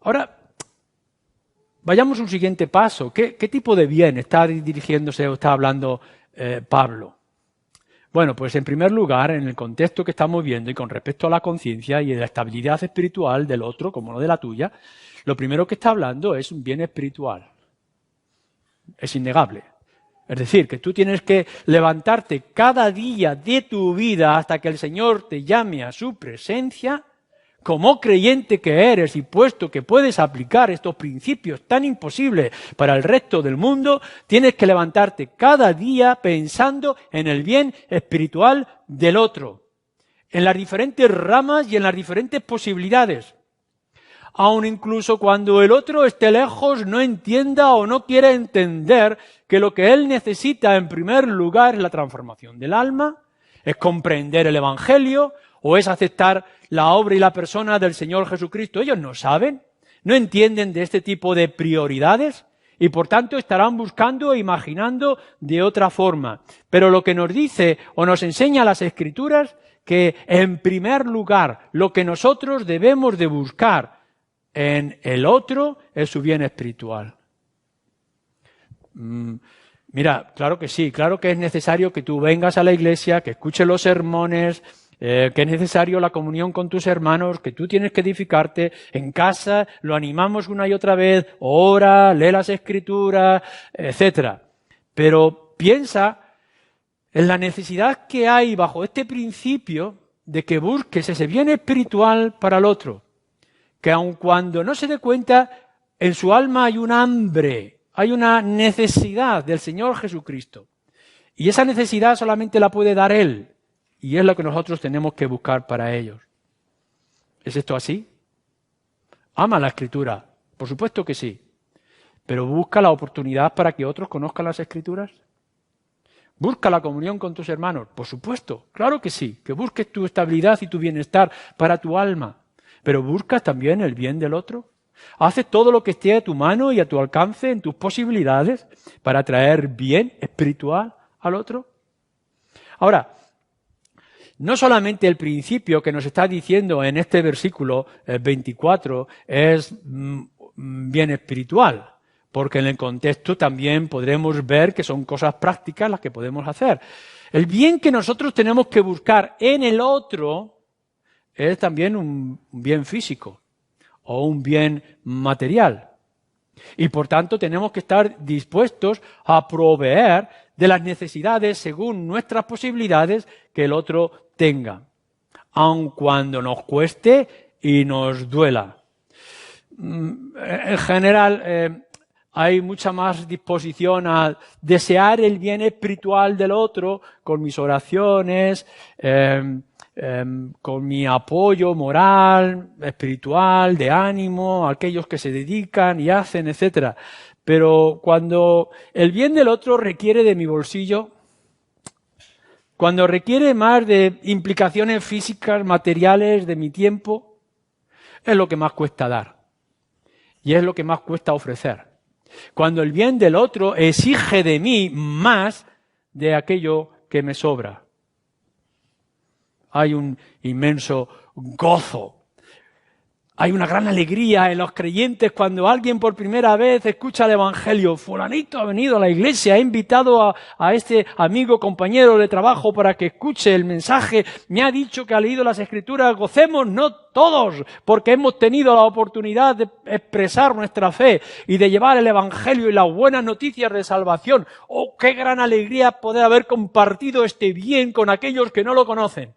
Ahora, vayamos a un siguiente paso. ¿Qué tipo de bien está dirigiéndose o está hablando Pablo? Bueno, pues en primer lugar, en el contexto que estamos viendo y con respecto a la conciencia y a la estabilidad espiritual del otro, como no de la tuya, lo primero que está hablando es un bien espiritual. Es innegable. Es decir, que tú tienes que levantarte cada día de tu vida hasta que el Señor te llame a su presencia, como creyente que eres y puesto que puedes aplicar estos principios tan imposibles para el resto del mundo, tienes que levantarte cada día pensando en el bien espiritual del otro, en las diferentes ramas y en las diferentes posibilidades. Aun incluso cuando el otro esté lejos, no entienda o no quiera entender que lo que él necesita en primer lugar es la transformación del alma, es comprender el Evangelio o es aceptar la obra y la persona del Señor Jesucristo. Ellos no saben, no entienden de este tipo de prioridades y por tanto estarán buscando e imaginando de otra forma. Pero lo que nos dice o nos enseña las Escrituras, que en primer lugar lo que nosotros debemos de buscar en el otro es su bien espiritual. Mira, claro que sí, claro que es necesario que tú vengas a la iglesia, que escuches los sermones, que es necesario la comunión con tus hermanos, que tú tienes que edificarte en casa, lo animamos una y otra vez, ora, lee las Escrituras, etcétera. Pero piensa en la necesidad que hay bajo este principio de que busques ese bien espiritual para el otro, que aun cuando no se dé cuenta, en su alma hay un hambre, hay una necesidad del Señor Jesucristo. Y esa necesidad solamente la puede dar Él. Y es lo que nosotros tenemos que buscar para ellos. ¿Es esto así? ¿Ama la Escritura? Por supuesto que sí. ¿Pero busca la oportunidad para que otros conozcan las Escrituras? ¿Busca la comunión con tus hermanos? Por supuesto, claro que sí. Que busques tu estabilidad y tu bienestar para tu alma. ¿Pero buscas también el bien del otro? ¿Haces todo lo que esté a tu mano y a tu alcance, en tus posibilidades, para traer bien espiritual al otro? Ahora, no solamente el principio que nos está diciendo en este versículo 24 es bien espiritual, porque en el contexto también podremos ver que son cosas prácticas las que podemos hacer. El bien que nosotros tenemos que buscar en el otro es también un bien físico o un bien material. Y por tanto tenemos que estar dispuestos a proveer de las necesidades según nuestras posibilidades que el otro tenga, aun cuando nos cueste y nos duela. En general hay mucha más disposición a desear el bien espiritual del otro con mis oraciones, con mi apoyo moral, espiritual, de ánimo, a aquellos que se dedican y hacen, etcétera. Pero cuando el bien del otro requiere de mi bolsillo, cuando requiere más de implicaciones físicas, materiales, de mi tiempo, es lo que más cuesta dar. Y es lo que más cuesta ofrecer. Cuando el bien del otro exige de mí más de aquello que me sobra. Hay un inmenso gozo. Hay una gran alegría en los creyentes cuando alguien por primera vez escucha el Evangelio. Fulanito ha venido a la iglesia, ha invitado a este amigo, compañero de trabajo para que escuche el mensaje. Me ha dicho que ha leído las Escrituras. Gocemos, no todos, porque hemos tenido la oportunidad de expresar nuestra fe y de llevar el Evangelio y las buenas noticias de salvación. ¡Oh, qué gran alegría poder haber compartido este bien con aquellos que no lo conocen!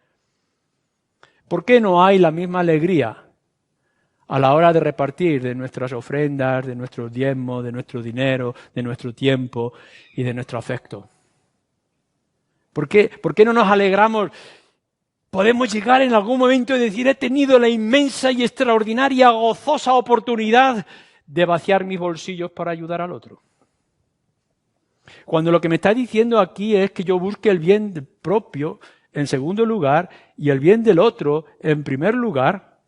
¿Por qué no hay la misma alegría a la hora de repartir de nuestras ofrendas, de nuestros diezmos, de nuestro dinero, de nuestro tiempo y de nuestro afecto? ¿Por qué no nos alegramos? Podemos llegar en algún momento y decir, he tenido la inmensa y extraordinaria, gozosa oportunidad de vaciar mis bolsillos para ayudar al otro. Cuando lo que me está diciendo aquí es que yo busque el bien propio en segundo lugar y el bien del otro en primer lugar,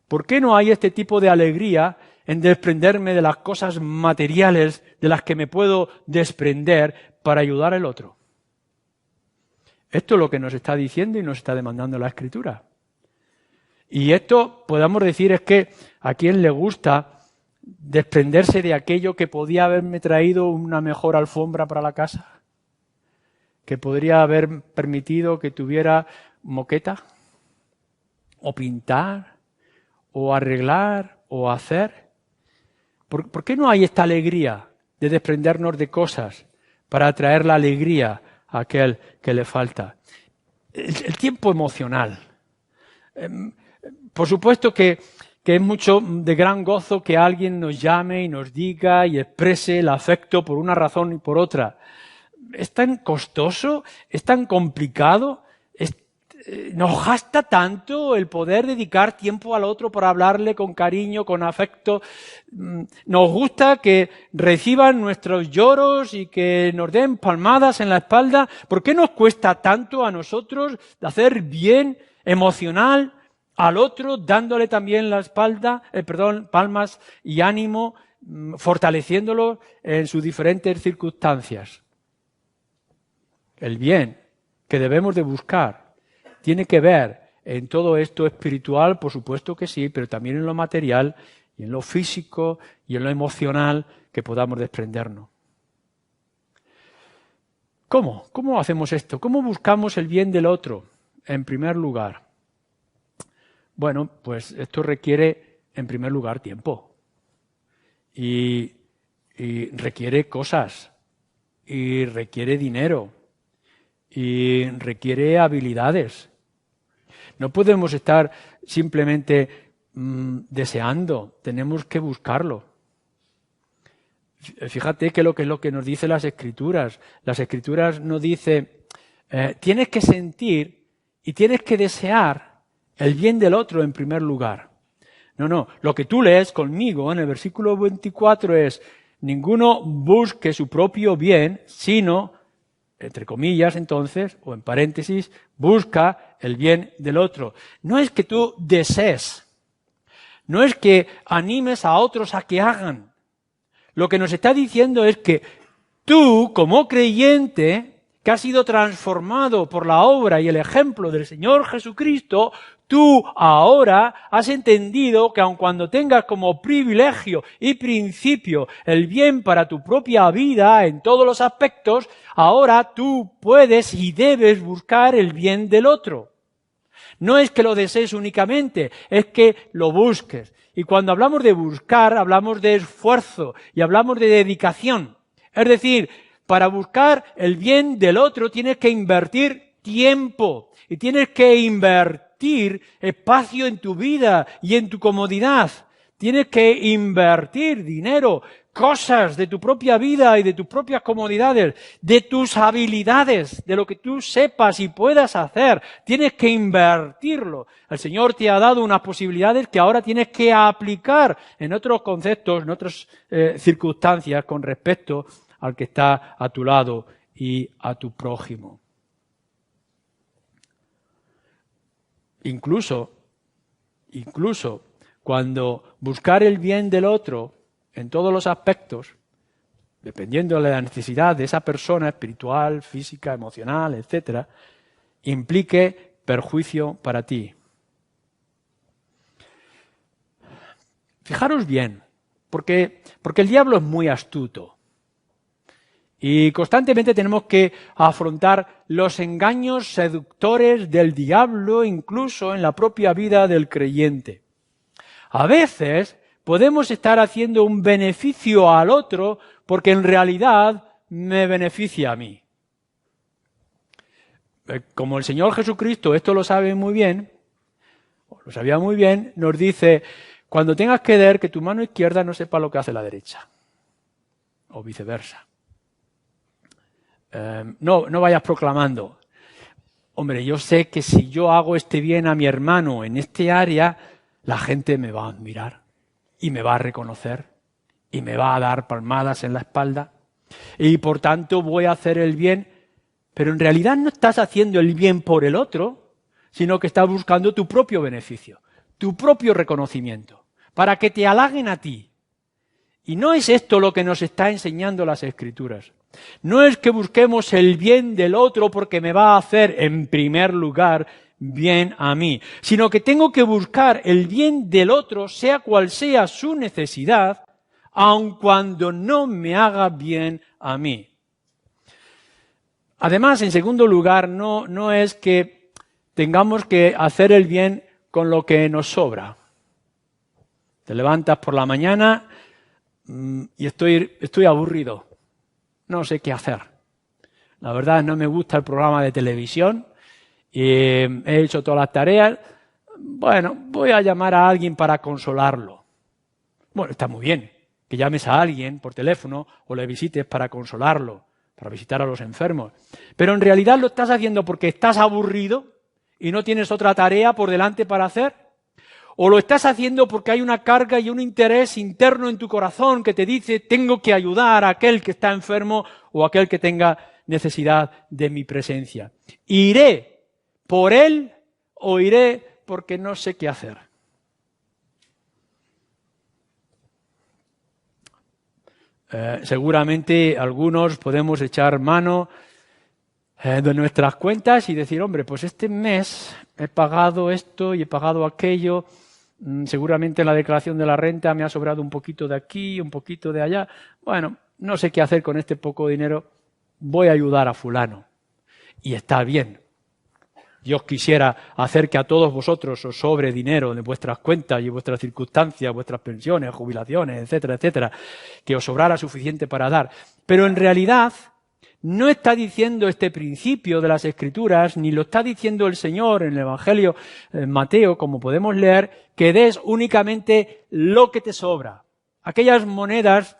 ¿por qué no hay este tipo de alegría en desprenderme de las cosas materiales de las que me puedo desprender para ayudar al otro? Esto es lo que nos está diciendo y nos está demandando la Escritura. Y esto, podemos decir, es que a quien le gusta desprenderse de aquello que podía haberme traído una mejor alfombra para la casa, que podría haber permitido que tuviera moqueta, o pintar, o arreglar, o hacer. ¿Por qué no hay esta alegría de desprendernos de cosas para traer la alegría a aquel que le falta? El tiempo emocional. Por supuesto que es mucho de gran gozo que alguien nos llame y nos diga y exprese el afecto por una razón y por otra. Es tan costoso, es tan complicado, nos gasta tanto el poder dedicar tiempo al otro para hablarle con cariño, con afecto. Nos gusta que reciban nuestros lloros y que nos den palmadas en la espalda. ¿Por qué nos cuesta tanto a nosotros hacer bien emocional al otro, dándole también la espalda, palmas y ánimo, fortaleciéndolo en sus diferentes circunstancias? El bien que debemos de buscar tiene que ver en todo esto espiritual, por supuesto que sí, pero también en lo material y en lo físico y en lo emocional que podamos desprendernos. ¿Cómo? ¿Cómo hacemos esto? ¿Cómo buscamos el bien del otro? En primer lugar, bueno, pues esto requiere, en primer lugar, tiempo. Y requiere cosas. Y requiere dinero. Y requiere habilidades. No podemos estar simplemente deseando, tenemos que buscarlo. Fíjate que es lo que nos dicen las Escrituras. Las Escrituras nos dicen, tienes que sentir y tienes que desear el bien del otro en primer lugar. No, lo que tú lees conmigo en el versículo 24 es, ninguno busque su propio bien, sino, entre comillas entonces, o en paréntesis, busca el bien del otro. No es que tú desees, no es que animes a otros a que hagan. Lo que nos está diciendo es que tú, como creyente, que has sido transformado por la obra y el ejemplo del Señor Jesucristo, tú ahora has entendido que aun cuando tengas como privilegio y principio el bien para tu propia vida en todos los aspectos, ahora tú puedes y debes buscar el bien del otro. No es que lo desees únicamente, es que lo busques. Y cuando hablamos de buscar, hablamos de esfuerzo y hablamos de dedicación. Es decir, para buscar el bien del otro tienes que invertir tiempo y tienes que invertir espacio en tu vida y en tu comodidad. Tienes que invertir dinero, cosas de tu propia vida y de tus propias comodidades, de tus habilidades, de lo que tú sepas y puedas hacer. Tienes que invertirlo. El Señor te ha dado unas posibilidades que ahora tienes que aplicar en otros conceptos, en otras circunstancias con respecto al que está a tu lado y a tu prójimo. Incluso cuando buscar el bien del otro en todos los aspectos, dependiendo de la necesidad de esa persona espiritual, física, emocional, etc., implique perjuicio para ti. Fijaros bien, porque el diablo es muy astuto. Y constantemente tenemos que afrontar los engaños seductores del diablo, incluso en la propia vida del creyente. A veces podemos estar haciendo un beneficio al otro porque en realidad me beneficia a mí. Como el Señor Jesucristo esto lo sabe muy bien, o lo sabía muy bien, nos dice, cuando tengas que ver que tu mano izquierda no sepa lo que hace la derecha, o viceversa. No vayas proclamando, hombre, yo sé que si yo hago este bien a mi hermano en este área, la gente me va a admirar y me va a reconocer y me va a dar palmadas en la espalda y por tanto voy a hacer el bien, pero en realidad no estás haciendo el bien por el otro, sino que estás buscando tu propio beneficio, tu propio reconocimiento, para que te halaguen a ti. Y no es esto lo que nos está enseñando las Escrituras. No es que busquemos el bien del otro porque me va a hacer, en primer lugar, bien a mí, sino que tengo que buscar el bien del otro, sea cual sea su necesidad, aun cuando no me haga bien a mí. Además, en segundo lugar, no es que tengamos que hacer el bien con lo que nos sobra. Te levantas por la mañana y estoy aburrido. No sé qué hacer. La verdad, no me gusta el programa de televisión. He hecho todas las tareas. Bueno, voy a llamar a alguien para consolarlo. Bueno, está muy bien que llames a alguien por teléfono o le visites para consolarlo, para visitar a los enfermos. Pero en realidad lo estás haciendo porque estás aburrido y no tienes otra tarea por delante para hacer. O lo estás haciendo porque hay una carga y un interés interno en tu corazón que te dice tengo que ayudar a aquel que está enfermo o a aquel que tenga necesidad de mi presencia. ¿Iré por él o iré porque no sé qué hacer? Seguramente algunos podemos echar mano de nuestras cuentas y decir, hombre, pues este mes he pagado esto y he pagado aquello. Seguramente en la declaración de la renta me ha sobrado un poquito de aquí, un poquito de allá. Bueno, no sé qué hacer con este poco dinero. Voy a ayudar a fulano. Y está bien. Dios quisiera hacer que a todos vosotros os sobre dinero de vuestras cuentas y vuestras circunstancias, vuestras pensiones, jubilaciones, etcétera, etcétera, que os sobrara suficiente para dar. Pero en realidad no está diciendo este principio de las Escrituras, ni lo está diciendo el Señor en el Evangelio de Mateo, como podemos leer, que des únicamente lo que te sobra. Aquellas monedas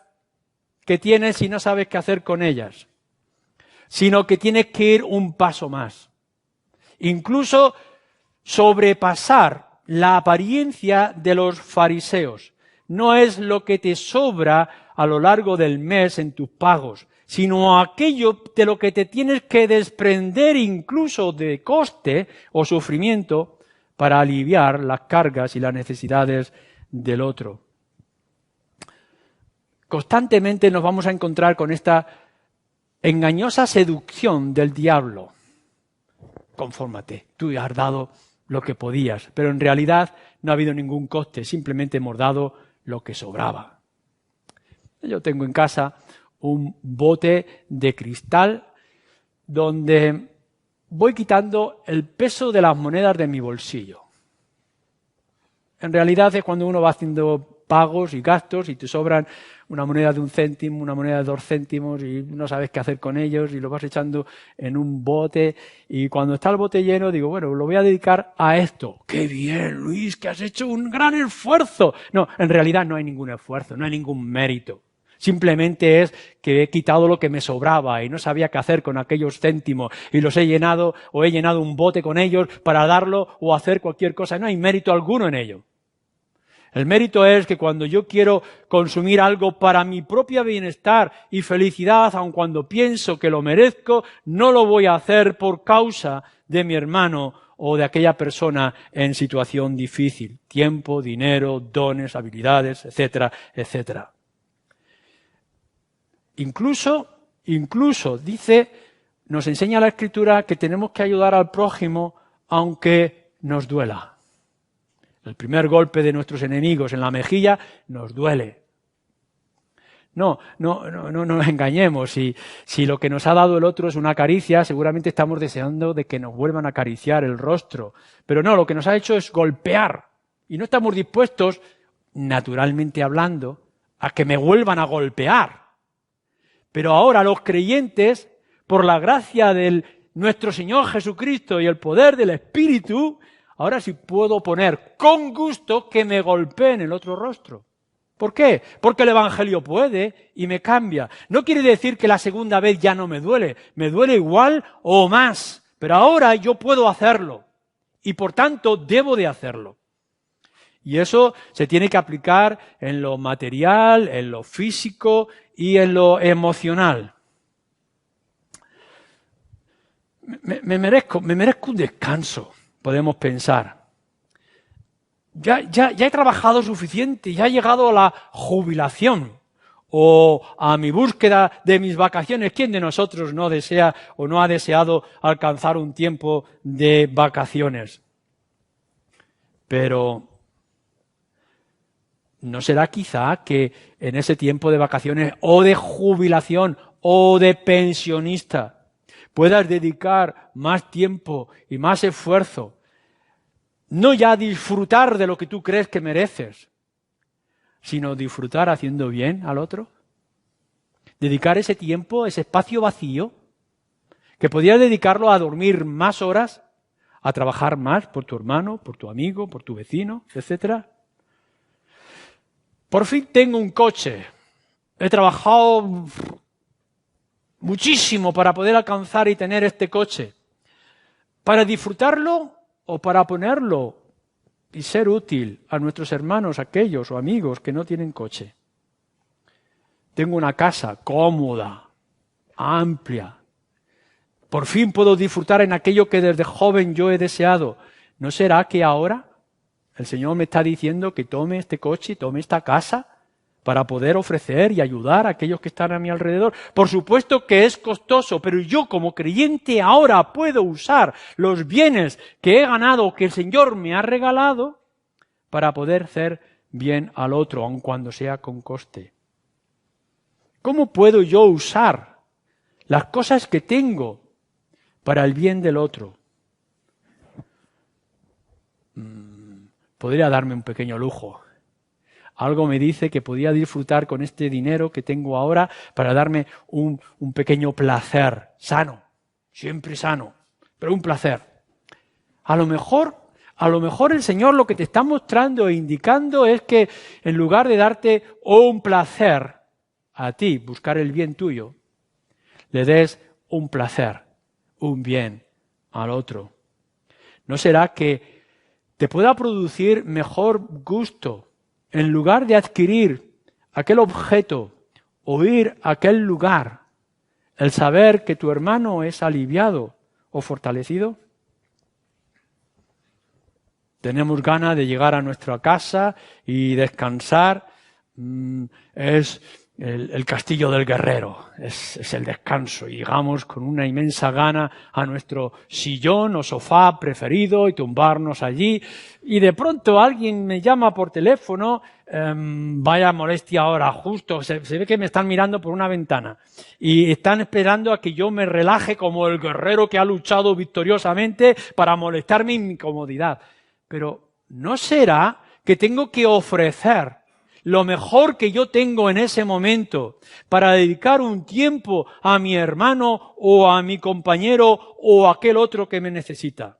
que tienes y no sabes qué hacer con ellas, sino que tienes que ir un paso más. Incluso sobrepasar la apariencia de los fariseos. No es lo que te sobra a lo largo del mes en tus pagos, sino aquello de lo que te tienes que desprender incluso de coste o sufrimiento para aliviar las cargas y las necesidades del otro. Constantemente nos vamos a encontrar con esta engañosa seducción del diablo. Confórmate, tú has dado lo que podías, pero en realidad no ha habido ningún coste, simplemente hemos dado lo que sobraba. Yo tengo en casa un bote de cristal donde voy quitando el peso de las monedas de mi bolsillo. En realidad es cuando uno va haciendo pagos y gastos y te sobran una moneda de 1 céntimo, una moneda de 2 céntimos y no sabes qué hacer con ellos y lo vas echando en un bote y cuando está el bote lleno digo, bueno, lo voy a dedicar a esto. ¡Qué bien, Luis, que has hecho un gran esfuerzo! No, en realidad no hay ningún esfuerzo, no hay ningún mérito. Simplemente es que he quitado lo que me sobraba y no sabía qué hacer con aquellos céntimos y los he llenado o he llenado un bote con ellos para darlo o hacer cualquier cosa. No hay mérito alguno en ello. El mérito es que cuando yo quiero consumir algo para mi propio bienestar y felicidad, aun cuando pienso que lo merezco, no lo voy a hacer por causa de mi hermano o de aquella persona en situación difícil. Tiempo, dinero, dones, habilidades, etcétera, etcétera. Incluso nos enseña la Escritura que tenemos que ayudar al prójimo aunque nos duela. El primer golpe de nuestros enemigos en la mejilla nos duele. No nos engañemos. Si lo que nos ha dado el otro es una caricia, seguramente estamos deseando de que nos vuelvan a acariciar el rostro. Pero no, lo que nos ha hecho es golpear. Y no estamos dispuestos, naturalmente hablando, a que me vuelvan a golpear. Pero ahora los creyentes, por la gracia de nuestro Señor Jesucristo y el poder del Espíritu, ahora sí puedo poner con gusto que me golpeen el otro rostro. ¿Por qué? Porque el Evangelio puede y me cambia. No quiere decir que la segunda vez ya no me duele igual o más, pero ahora yo puedo hacerlo y por tanto debo de hacerlo. Y eso se tiene que aplicar en lo material, en lo físico y en lo emocional. Me merezco un descanso, podemos pensar. Ya he trabajado suficiente, ya he llegado a la jubilación o a mi búsqueda de mis vacaciones. ¿Quién de nosotros no desea o no ha deseado alcanzar un tiempo de vacaciones? Pero ¿no será quizá que en ese tiempo de vacaciones o de jubilación o de pensionista puedas dedicar más tiempo y más esfuerzo, no ya a disfrutar de lo que tú crees que mereces, sino disfrutar haciendo bien al otro? Dedicar ese tiempo, ese espacio vacío, que podías dedicarlo a dormir más horas, a trabajar más por tu hermano, por tu amigo, por tu vecino, etcétera. Por fin tengo un coche. He trabajado muchísimo para poder alcanzar y tener este coche. ¿Para disfrutarlo o para ponerlo y ser útil a nuestros hermanos, aquellos o amigos que no tienen coche? Tengo una casa cómoda, amplia. Por fin puedo disfrutar en aquello que desde joven yo he deseado. ¿No será que ahora el Señor me está diciendo que tome este coche, tome esta casa para poder ofrecer y ayudar a aquellos que están a mi alrededor? Por supuesto que es costoso, pero yo como creyente ahora puedo usar los bienes que he ganado, que el Señor me ha regalado, para poder hacer bien al otro, aun cuando sea con coste. ¿Cómo puedo yo usar las cosas que tengo para el bien del otro? Podría darme un pequeño lujo. Algo me dice que podría disfrutar con este dinero que tengo ahora para darme un pequeño placer, sano, siempre sano, pero un placer. A lo mejor el Señor lo que te está mostrando e indicando es que en lugar de darte un placer a ti, buscar el bien tuyo, le des un placer, un bien al otro. ¿No será que te pueda producir mejor gusto en lugar de adquirir aquel objeto o ir a aquel lugar, el saber que tu hermano es aliviado o fortalecido? Tenemos ganas de llegar a nuestra casa y descansar. Es el castillo del guerrero, es el descanso. Y llegamos con una inmensa gana a nuestro sillón o sofá preferido y tumbarnos allí. Y de pronto alguien me llama por teléfono, vaya molestia ahora, justo, se ve que me están mirando por una ventana. Y están esperando a que yo me relaje como el guerrero que ha luchado victoriosamente para molestar mi incomodidad. Pero ¿no será que tengo que ofrecer lo mejor que yo tengo en ese momento para dedicar un tiempo a mi hermano o a mi compañero o a aquel otro que me necesita?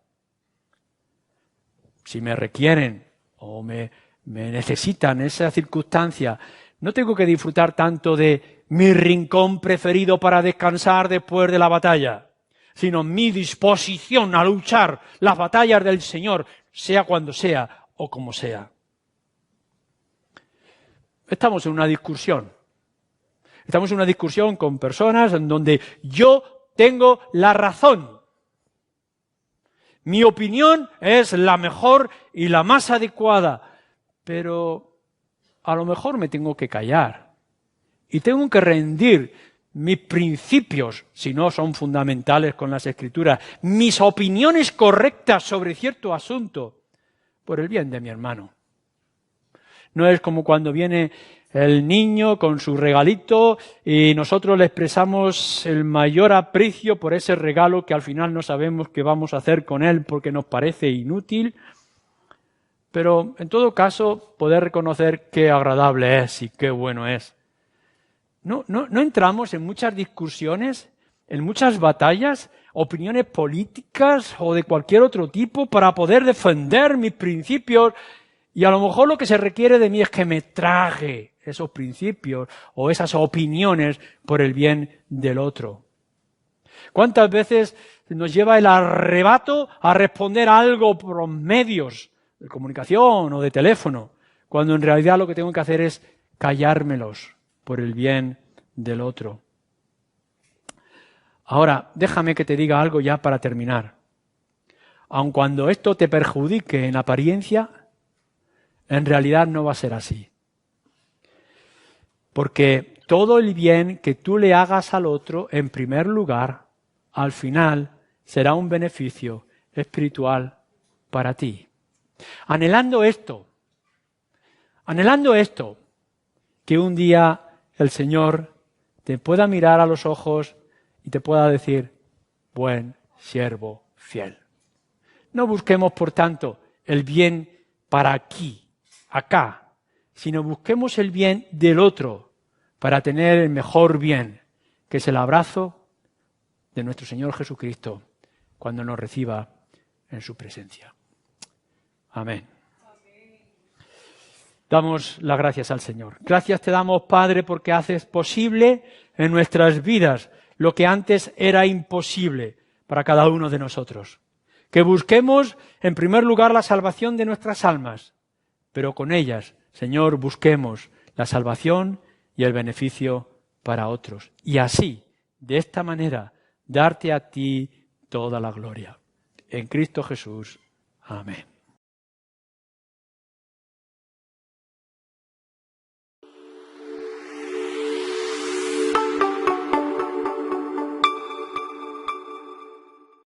Si me requieren o me necesitan esa circunstancia, no tengo que disfrutar tanto de mi rincón preferido para descansar después de la batalla, sino mi disposición a luchar las batallas del Señor, sea cuando sea o como sea. Estamos en una discusión. Estamos en una discusión con personas en donde yo tengo la razón. Mi opinión es la mejor y la más adecuada, pero a lo mejor me tengo que callar y tengo que rendir mis principios, si no son fundamentales con las Escrituras, mis opiniones correctas sobre cierto asunto, por el bien de mi hermano. No es como cuando viene el niño con su regalito y nosotros le expresamos el mayor aprecio por ese regalo que al final no sabemos qué vamos a hacer con él porque nos parece inútil. Pero en todo caso, poder reconocer qué agradable es y qué bueno es. No entramos en muchas discusiones, en muchas batallas, opiniones políticas o de cualquier otro tipo para poder defender mis principios, y a lo mejor lo que se requiere de mí es que me trague esos principios o esas opiniones por el bien del otro. ¿Cuántas veces nos lleva el arrebato a responder algo por los medios de comunicación o de teléfono, cuando en realidad lo que tengo que hacer es callármelos por el bien del otro? Ahora, déjame que te diga algo ya para terminar. Aun cuando esto te perjudique en apariencia, en realidad no va a ser así. Porque todo el bien que tú le hagas al otro, en primer lugar, al final, será un beneficio espiritual para ti. Anhelando esto, Anhelando esto, que un día el Señor te pueda mirar a los ojos y te pueda decir, buen siervo fiel. No busquemos, por tanto, el bien para aquí, acá, sino busquemos el bien del otro para tener el mejor bien, que es el abrazo de nuestro Señor Jesucristo cuando nos reciba en su presencia. Amén. Damos las gracias al Señor. Gracias te damos, Padre, porque haces posible en nuestras vidas lo que antes era imposible para cada uno de nosotros. Que busquemos, en primer lugar, la salvación de nuestras almas, pero con ellas, Señor, busquemos la salvación y el beneficio para otros. Y así, de esta manera, darte a ti toda la gloria. En Cristo Jesús. Amén.